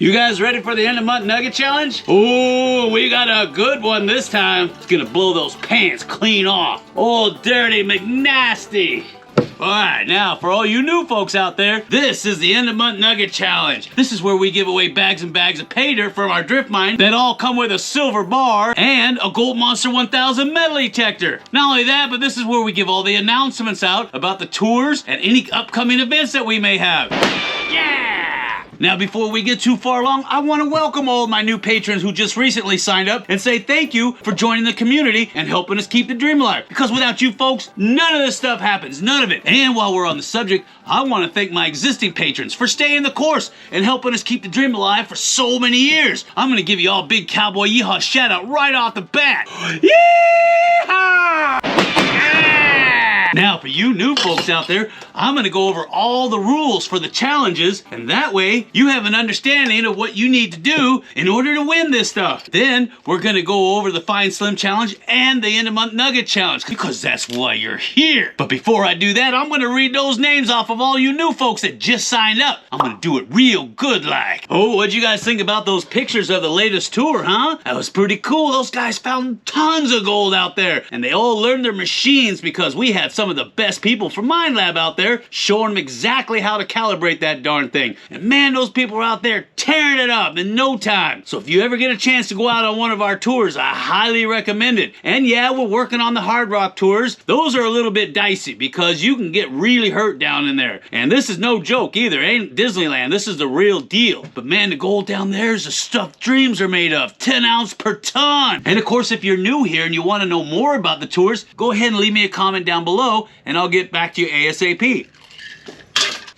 You guys ready for the end of month nugget challenge? Oh, we got a good one this time. It's gonna blow those pants clean off. Oh, dirty McNasty. All right, now for all you new folks out there, this is the end of month nugget challenge. This is where we give away bags and bags of pay dirt from our drift mine that all come with a silver bar and a Gold Monster 1000 metal detector. Not only that, but this is where we give all the announcements out about the tours and any upcoming events that we may have. Yeah! Now, before we get too far along, I want to welcome all of my new patrons who just recently signed up and say thank you for joining the community and helping us keep the dream alive. Because without you folks, none of this stuff happens. None of it. And while we're on the subject, I want to thank my existing patrons for staying the course and helping us keep the dream alive for so many years. I'm going to give you all a big cowboy yeehaw shout out right off the bat. Yeehaw! Now, for you new folks out there, I'm going to go over all the rules for the challenges, and that way you have an understanding of what you need to do in order to win this stuff. Then, we're going to go over the Fine Slim Challenge and the End of Month Nugget Challenge, because that's why you're here. But before I do that, I'm going to read those names off of all you new folks that just signed up. I'm going to do it real good like. Oh, what'd you guys think about those pictures of the latest tour, huh? That was pretty cool. Those guys found tons of gold out there, and they all learned their machines because we had some of the best people from Mine Lab out there showing them exactly how to calibrate that darn thing. And man, those people are out there tearing it up in no time. So if you ever get a chance to go out on one of our tours, I highly recommend it. And yeah, we're working on the hard rock tours. Those are a little bit dicey because you can get really hurt down in there. And this is no joke either. It ain't Disneyland. This is the real deal. But man, the gold down there is the stuff dreams are made of. 10 ounce per ton. And of course, if you're new here and you want to know more about the tours, go ahead and leave me a comment down below and I'll get back to you ASAP.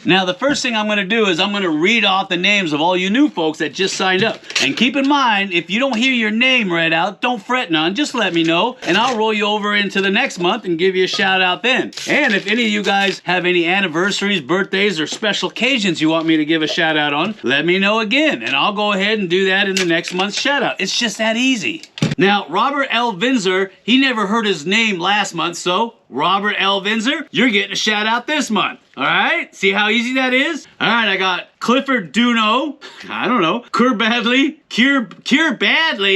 Now, the first thing I'm going to do is I'm going to read off the names of all you new folks that just signed up. And keep in mind, if you don't hear your name read out, don't fret none. Just let me know, and I'll roll you over into the next month and give you a shout out then. And if any of you guys have any anniversaries, birthdays, or special occasions you want me to give a shout out on, let me know again, and I'll go ahead and do that in the next month's shout out. It's just that easy. Now, Robert L. Vinzer, he never heard his name last month, so Robert L. Vinzer, you're getting a shout out this month. All right, see how easy that is? All right, I got Clifford Duno, I don't know, Cure Badly,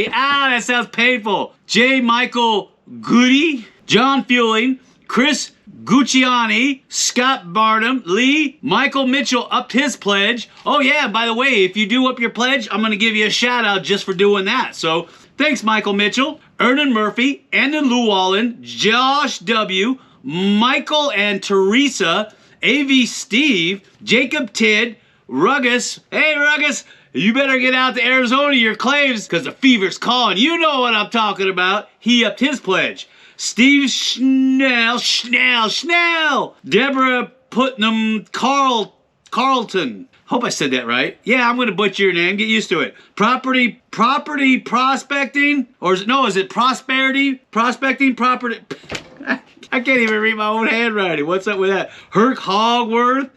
that sounds painful. J. Michael Goody, John Fueling, Chris Gucciani, Scott Barnum, Lee, Michael Mitchell upped his pledge. Oh yeah, by the way, if you do up your pledge, I'm gonna give you a shout out just for doing that. So thanks, Michael Mitchell, Ernan Murphy, Andon Llewellyn, Josh W., Michael and Teresa, AV Steve, Jacob Tidd, Ruggis. Hey, Ruggis, you better get out to Arizona, your claims, because the fever's calling. You know what I'm talking about. He upped his pledge. Steve Schnell. Deborah Putnam Carlton. Hope I said that right. Yeah, I'm going to butcher your name. Get used to it. Property prospecting? Or is it prosperity? Prospecting property. I can't even read my own handwriting. What's up with that? Herc Hogworth,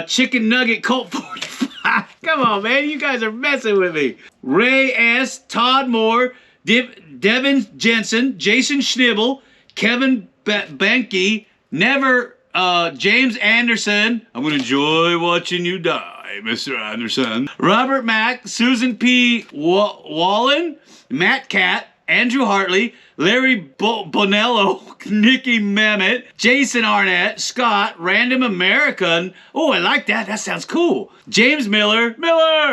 Chicken Nugget Colt 45. Come on, man. You guys are messing with me. Ray S., Todd Moore, Devin Jensen, Jason Schnibble, Kevin Benke, James Anderson. I'm going to enjoy watching you die, Mr. Anderson. Robert Mack, Susan P. Wallen, Matt Catt, Andrew Hartley, Larry Bonello, Nikki Mehmet, Jason Arnett, Scott, Random American. Oh, I like that. That sounds cool. James Miller,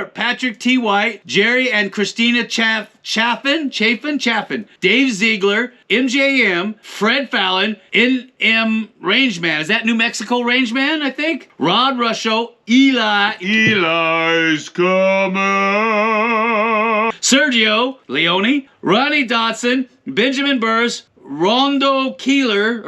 Patrick T. White, Jerry and Christina Chaffin, Dave Ziegler, MJM, Fred Fallon, NM Rangeman. Is that New Mexico Rangeman, I think? Rod Rusho, Eli's coming. Sergio Leone, Ronnie Dotson, Benjamin Burrs, Rondo Keeler,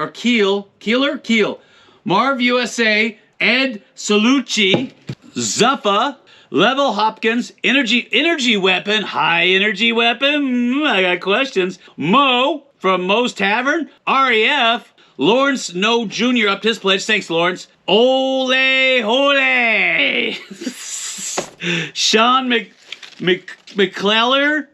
Marv USA, Ed Salucci, Zuffa, Level Hopkins, Energy Weapon, High Energy Weapon, I got questions, Mo from Mo's Tavern, REF, Lawrence No Jr. upped his pledge, thanks Lawrence, Ole Hole, Sean McClear,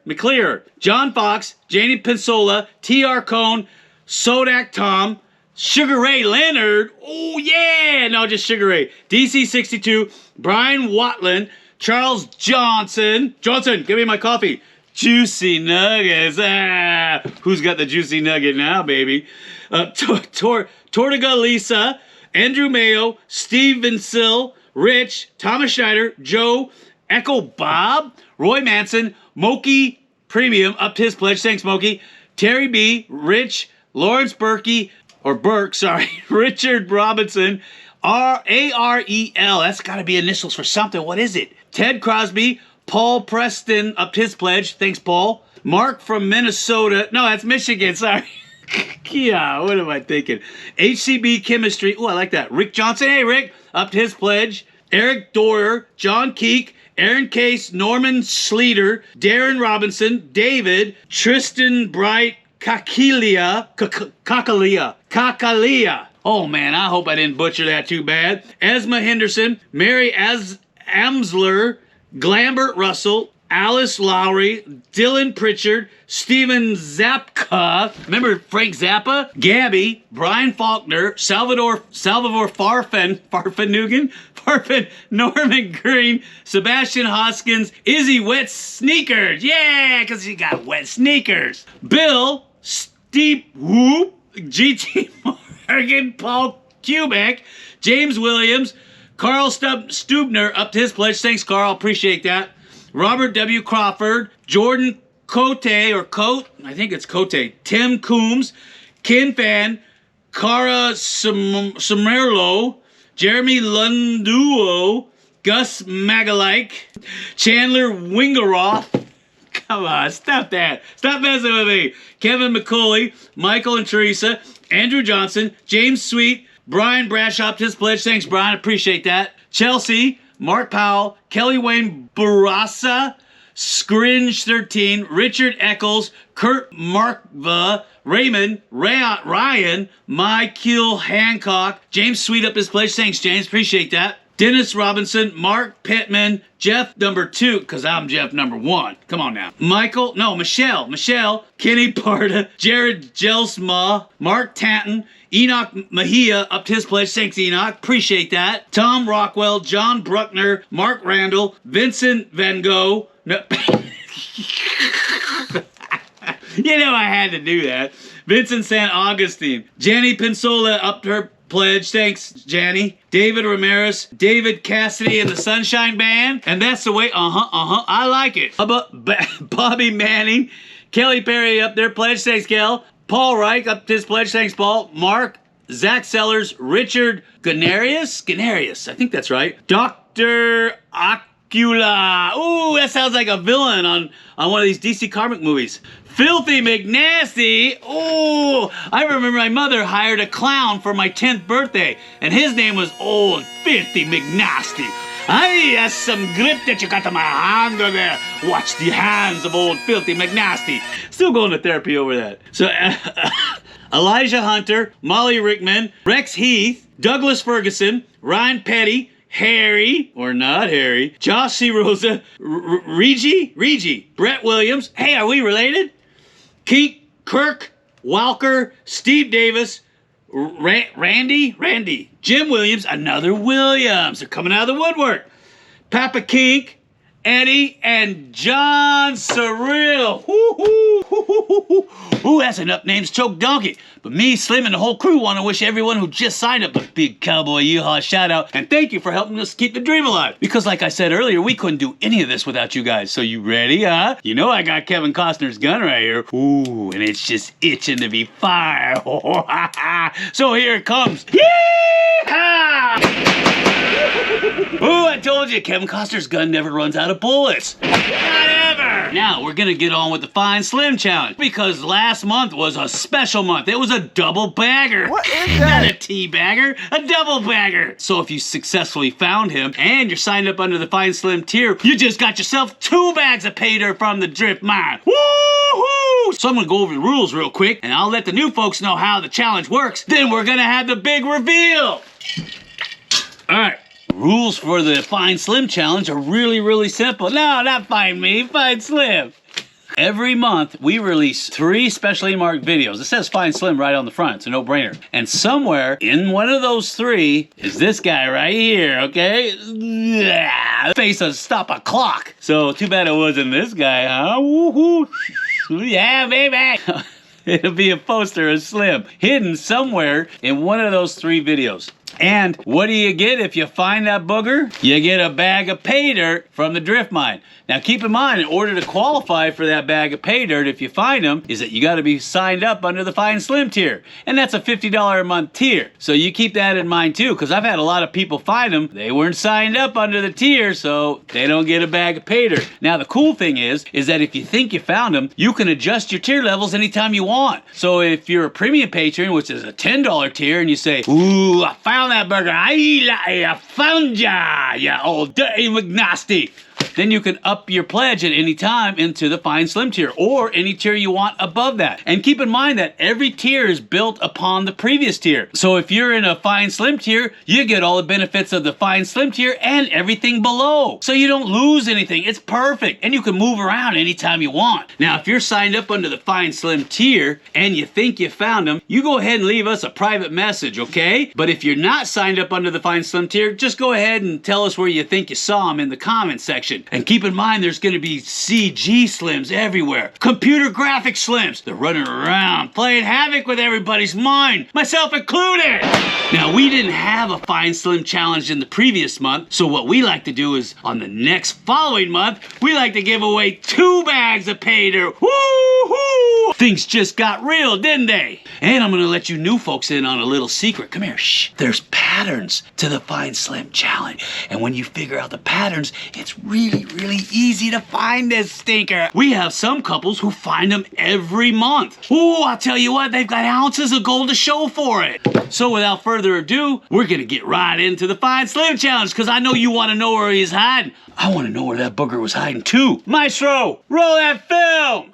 John Fox, Janie Pensola, T.R. Cone, Sodak Tom, Sugar Ray Leonard, oh yeah, no, just Sugar Ray, DC62, Brian Watland, Charles Johnson. Johnson, give me my coffee. Juicy Nuggets. Ah, who's got the Juicy Nugget now, baby? Tortuga Lisa, Andrew Mayo, Steve Vincil, Rich, Thomas Schneider, Joe, Echo Bob, Roy Manson, Moki Premium, upped his pledge. Thanks, Moki. Terry B, Rich, Lawrence Berkey, or Burke, sorry, Richard Robinson, AREL, that's got to be initials for something. What is it? Ted Crosby, Paul Preston upped his pledge. Thanks, Paul. Mark from Minnesota. No, that's Michigan, sorry. Yeah, what am I thinking? HCB Chemistry. Oh, I like that. Rick Johnson. Hey, Rick, upped his pledge. Eric Doyer, John Keek, Aaron Case, Norman Sleater, Darren Robinson, David, Tristan Bright, Kakalia. Oh man, I hope I didn't butcher that too bad. Esma Henderson, Mary Amsler, Glambert Russell, Alice Lowry, Dylan Pritchard, Steven Zapka, remember Frank Zappa? Gabby, Brian Faulkner, Salvador Farfanugan, Norman Green, Sebastian Hoskins, Izzy Wet Sneakers, yeah, because he got wet sneakers. Bill, Steve Whoop, GT Morgan, Paul Kubek, James Williams, Carl Stubner upped his pledge. Thanks, Carl, appreciate that. Robert W. Crawford, Jordan Cote, or Cote, I think it's Cote, Tim Coombs, Ken Fan, Cara Samerlo, Jeremy Lunduo, Gus Magalike, Chandler Wingeroth. Come on, stop that. Stop messing with me. Kevin McCauley, Michael and Teresa, Andrew Johnson, James Sweet, Brian Bradshaw upped his pledge. Thanks, Brian, appreciate that. Chelsea, Mark Powell, Kelly Wayne Barassa, Scringe 13, Richard Eccles, Kurt Markva, Raymond, Ryan, Michael Hancock, James Sweet up his pledge. Thanks, James. Appreciate that. Dennis Robinson, Mark Pittman, Jeff number 2, because I'm Jeff number 1. Come on now. Michelle, Kenny Parda, Jared Jelsma, Mark Tanton, Enoch Mejia upped his pledge. Thanks, Enoch. Appreciate that. Tom Rockwell, John Bruckner, Mark Randall, Vincent Van Gogh. No. You know I had to do that. Vincent San Augustine. Jenny Pensola upped her pledge. Thanks, Janny. David Ramirez, David Cassidy and the Sunshine Band. And that's the way, I like it. Bobby Manning, Kelly Perry up their pledge. Thanks, Kel. Paul Reich up his pledge. Thanks, Paul. Mark, Zach Sellers, Richard Ganarius, I think that's right. Dr. Ocula. Ooh, that sounds like a villain on one of these DC comic movies. Filthy McNasty. Oh, I remember my mother hired a clown for my 10th birthday, and his name was Old Filthy McNasty. Aye, that's some grip that you got on my hand over there. Watch the hands of Old Filthy McNasty. Still going to therapy over that. So, Elijah Hunter, Molly Rickman, Rex Heath, Douglas Ferguson, Ryan Petty, Harry, or not Harry, Josh C. Rosa, Regi, Brett Williams. Hey, are we related? Keith, Kirk, Walker, Steve Davis, Randy, Jim Williams, another Williams. They're coming out of the woodwork. Papa Kink, Eddie, and John Surreal. Ooh, that's enough names to choke donkey. But me, Slim, and the whole crew want to wish everyone who just signed up a big Cowboy Yeehaw shout out. And thank you for helping us keep the dream alive. Because like I said earlier, we couldn't do any of this without you guys. So you ready, huh? You know I got Kevin Costner's gun right here. Ooh, and it's just itching to be fired. So here it comes. Yeehaw! Ooh, I told you, Kevin Costner's gun never runs out of bullets. Not ever! Now, we're gonna get on with the Fine Slim Challenge, because last month was a special month. It was a double bagger. What is that? Not a tea bagger, a double bagger. So if you successfully found him, and you're signed up under the Fine Slim tier, you just got yourself 2 bags of pay dirt from the Drift Mine. Woohoo! So I'm gonna go over the rules real quick, and I'll let the new folks know how the challenge works. Then we're gonna have the big reveal. Alright. Rules for the Fine Slim Challenge are really, really simple. No, not Find Me, Find Slim. Every month, we release 3 specially marked videos. It says Find Slim right on the front. It's a no-brainer. And somewhere in one of those 3 is this guy right here, okay? Yeah, face to stop a clock. So too bad it wasn't this guy, huh? Woohoo! Yeah, baby! It'll be a poster of Slim hidden somewhere in one of those 3 videos. And what do you get if you find that booger? You get a bag of pay dirt from the drift mine. Now keep in mind, in order to qualify for that bag of pay dirt, if you find them, is that you got to be signed up under the Find Slim tier. And that's a $50 a month tier. So you keep that in mind too, because I've had a lot of people find them. They weren't signed up under the tier, so they don't get a bag of pay dirt. Now the cool thing is that if you think you found them, you can adjust your tier levels anytime you want. So if you're a premium patron, which is a $10 tier, and you say, ooh, I found that burger. I found ya, ya old dirty McNasty. Then you can up your pledge at any time into the Find Slim tier or any tier you want above that. And keep in mind that every tier is built upon the previous tier. So if you're in a Find Slim tier, you get all the benefits of the Find Slim tier and everything below. So you don't lose anything. It's perfect. And you can move around anytime you want. Now, if you're signed up under the Find Slim tier and you think you found them, you go ahead and leave us a private message, okay? But if you're not signed up under the Find Slim tier, just go ahead and tell us where you think you saw them in the comment section. And keep in mind, there's going to be CG Slims everywhere. Computer graphic Slims. They're running around, playing havoc with everybody's mind, myself included. Now, we didn't have a Find Slim challenge in the previous month, so what we like to do is, on the next following month, we like to give away 2 bags of pay dirt. Woo-hoo! Things just got real, didn't they? And I'm going to let you new folks in on a little secret. Come here, shh. There's patterns to the Find Slim challenge. And when you figure out the patterns, it's really easy to find this stinker. We have some couples who find them every month. Ooh, I'll tell you what, they've got ounces of gold to show for it. So without further ado, we're gonna get right into the Find Slim challenge, because I know you want to know where he's hiding. I want to know where that booger was hiding too. Maestro, roll that film.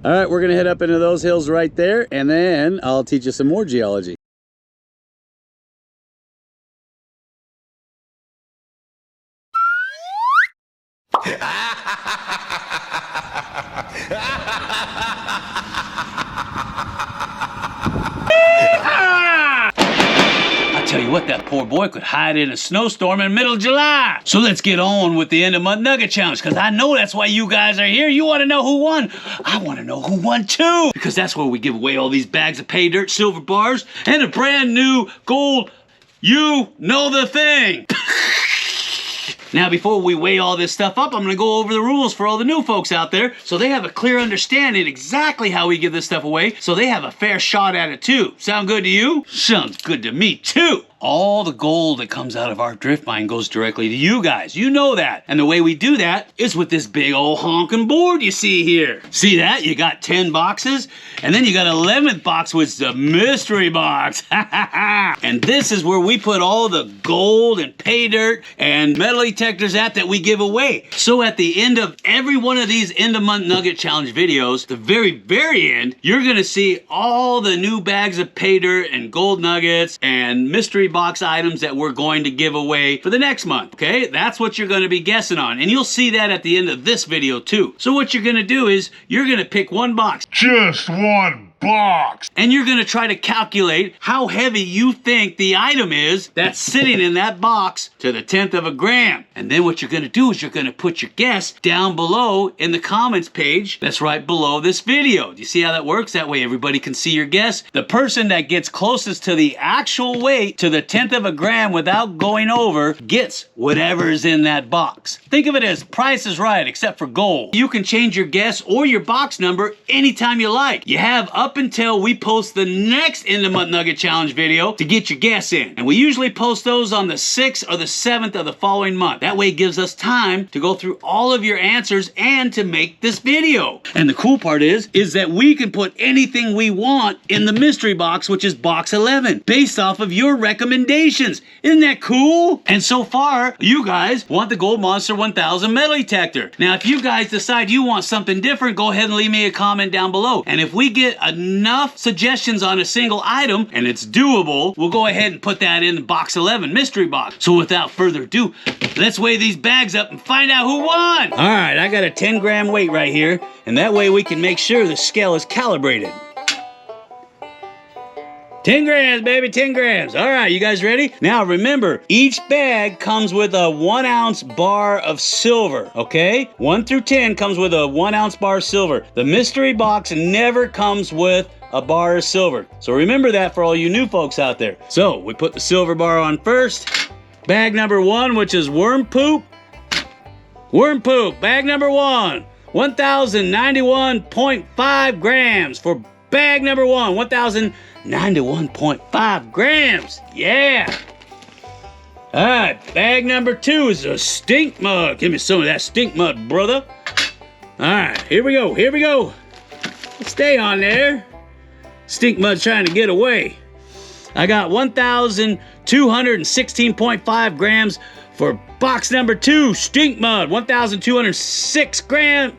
All right, we're gonna head up into those hills right there, and then I'll teach you some more geology. I tell you what, that poor boy could hide in a snowstorm in the middle of July. So let's get on with the end of month Nugget challenge, because I know that's why you guys are here. You want to know who won. I want to know who won too, because that's where we give away all these bags of pay dirt, silver bars, and a brand new gold. You know the thing. Now, before we weigh all this stuff up, I'm going to go over the rules for all the new folks out there so they have a clear understanding exactly how we give this stuff away, so they have a fair shot at it too. Sound good to you? Sounds good to me too. All the gold that comes out of our drift mine goes directly to you guys. You know that. And the way we do that is with this big old honking board you see here. See that? You got 10 boxes, and then you got 11th box, which is the mystery box. And this is where we put all the gold and pay dirt and metal detectors that we give away. So at the end of every one of these end of month Nugget Challenge videos, the very end, you're gonna see all the new bags of pay dirt and gold nuggets and mystery box items that we're going to give away for the next month, okay? That's what you're going to be guessing on, and you'll see that at the end of this video too. So what you're going to do is you're going to pick one box. Just one box. And you're going to try to calculate how heavy you think the item is that's sitting in that box to the 10th of a gram. And then what you're going to do is you're going to put your guess down below in the comments page that's right below this video. Do you see how that works? That way everybody can see your guess. The person that gets closest to the actual weight to the 10th of a gram without going over gets whatever is in that box. Think of it as Price is Right, except for gold. You can change your guess or your box number anytime you like. You have up until we post the next end of month Nugget Challenge video to get your guess in. And we usually post those on the 6th or the 7th of the following month. That way it gives us time to go through all of your answers and to make this video. And the cool part is that we can put anything we want in the mystery box, which is box 11, based off of your recommendations. Isn't that cool? And so far, you guys want the Gold Monster 1000 metal detector. Now, if you guys decide you want something different, go ahead and leave me a comment down below. And if we get enough suggestions on a single item and it's doable, we'll go ahead and put that in box 11, mystery box. So without further ado, let's weigh these bags up and find out who won. All right, I got a 10-gram weight right here, and that way we can make sure the scale is calibrated. 10 grams, baby, 10 grams. All right, you guys ready? Now remember, each bag comes with a 1 ounce bar of silver, okay? 1 through 10 comes with a 1 ounce bar of silver. The mystery box never comes with a bar of silver. So remember that for all you new folks out there. So we put the silver bar on first. Bag number 1, which is worm poop. Worm poop, bag number 1, 1,091.5 grams for bag number 1, 1,091.5 grams. Yeah. All right, bag number 2 is a stink mud. Give me some of that stink mud, brother. All right, here we go, here we go. Stay on there. Stink mud's trying to get away. I got 1,216.5 grams for box number 2, stink mud. 1,206 grams.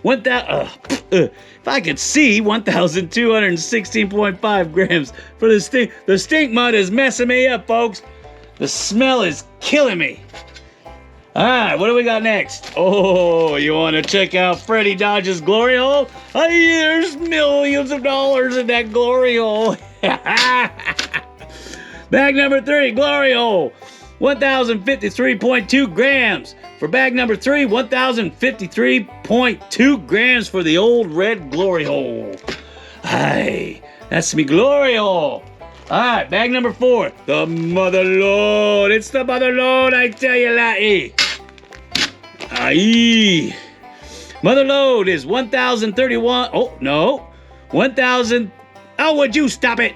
If I could see, 1,216.5 grams for the stink. The stink mud is messing me up, folks. The smell is killing me. All right, what do we got next? Oh, you want to check out Freddie Dodge's glory hole? Hey, there's millions of dollars in that glory hole. Bag number 3, glory hole. 1,053.2 grams. For bag number 3, 1,053.2 grams for the old red glory hole. Hey, that's me glory hole. All right, bag number 4, the mother load. It's the mother load, I tell you, laddie. Aye. Mother load is 1,031. Oh, no. 1,000. Oh, would you stop it?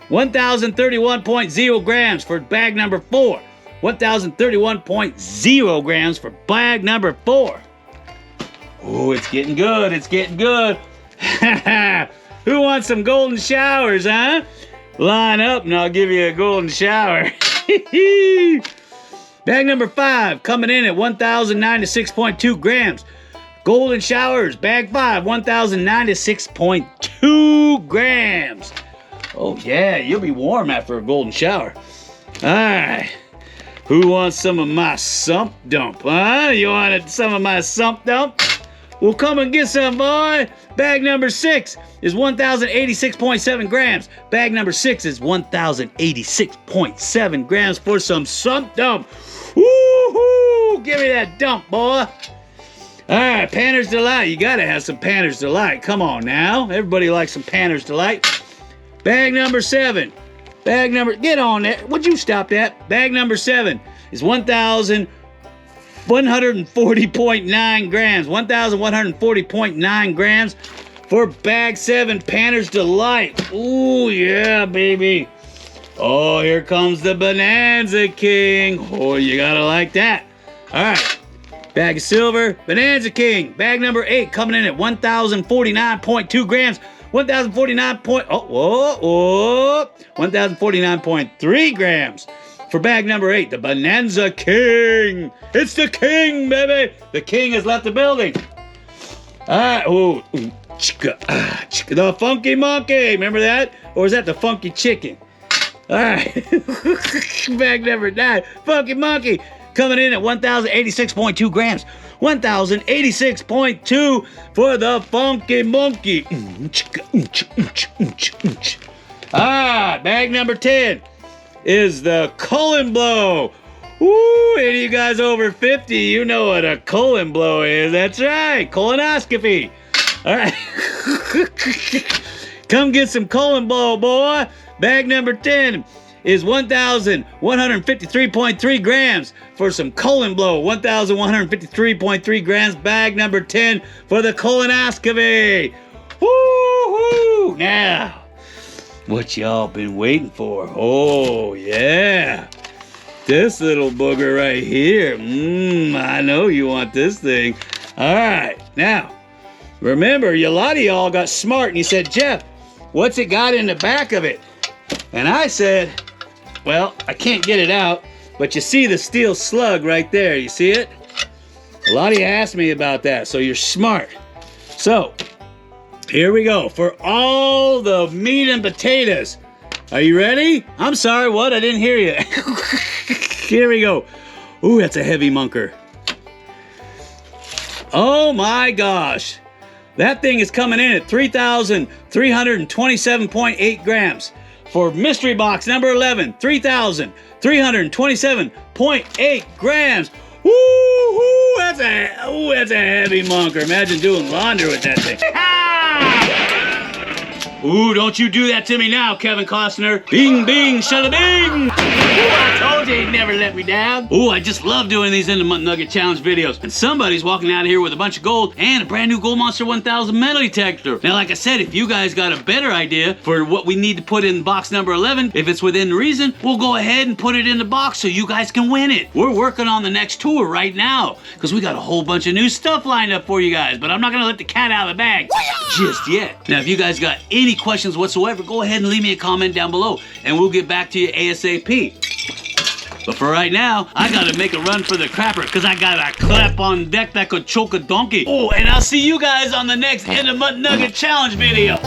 1,031.0 grams for bag number 4. 1,031.0 grams for bag number 4. Oh, it's getting good. It's getting good. Who wants some golden showers, huh? Line up and I'll give you a golden shower. Bag number 5 coming in at 1,096.2 grams. Golden showers, bag 5, 1,096.2 grams. Oh yeah, you'll be warm after a golden shower. All right. Who wants some of my sump dump, huh? You wanted some of my sump dump? Well, come and get some, boy. Bag number 6 is 1,086.7 grams. Bag number 6 is 1,086.7 grams for some sump dump. Woo-hoo! Give me that dump, boy. All right, Panner's Delight. You gotta have some Panner's Delight. Come on now. Everybody likes some Panner's Delight. Bag number 7. Get on there. Would you stop that? Bag number 7 is 1,140.9 grams. 1,140.9 grams for bag 7, Panner's Delight. Ooh, yeah, baby. Oh, here comes the Bonanza King. Oh, you gotta like that. All right. Bag of silver, Bonanza King. Bag number 8 coming in at 1,049.2 grams. 1,049.3 grams for bag number 8, the Bonanza King. It's the king, baby. The king has left the building. All right, the funky monkey. Remember that? Or is that the funky chicken? All right, bag number 9, funky monkey, coming in at 1,086.2 grams. 1,086.2 for the funky monkey. Bag number 10 is the colon blow. Woo, any of you guys over 50, you know what a colon blow is. That's right, colonoscopy. All right. Come get some colon blow, boy. Bag number 10 is 1,153.3 grams for some colon blow. 1,153.3 grams, bag number 10 for the colonoscopy. Woo-hoo! Now, what y'all been waiting for? Oh, yeah. This little booger right here. I know you want this thing. All right, now, remember, a lot of y'all got smart and you said, Jeff, what's it got in the back of it? And I said, well, I can't get it out, but you see the steel slug right there. You see it? A lot of you asked me about that, so you're smart. So, Here we go for all the meat and potatoes. Are you ready? I'm sorry, what? I didn't hear you. Here we go. Ooh, that's a heavy munker. Oh my gosh. That thing is coming in at 3,327.8 grams. For mystery box number 11, 3,327.8 grams. Woo-hoo, that's a heavy munker. Imagine doing laundry with that thing. Ooh, don't you do that to me now, Kevin Costner. Bing, bing, shada bing. Ooh, I told you he'd never let me down. Ooh, I just love doing these End of Month Nugget Challenge videos. And somebody's walking out of here with a bunch of gold and a brand new Gold Monster 1000 metal detector. Now, like I said, if you guys got a better idea for what we need to put in box number 11, if it's within reason, we'll go ahead and put it in the box so you guys can win it. We're working on the next tour right now because we got a whole bunch of new stuff lined up for you guys, but I'm not going to let the cat out of the bag just yet. Now, if you guys got any questions whatsoever, go ahead and leave me a comment down below and we'll get back to you ASAP. But for right now, I gotta make a run for the crapper because I got a clap on deck that could choke a donkey. Oh, and I'll see you guys on the next End of Month Nugget Challenge video.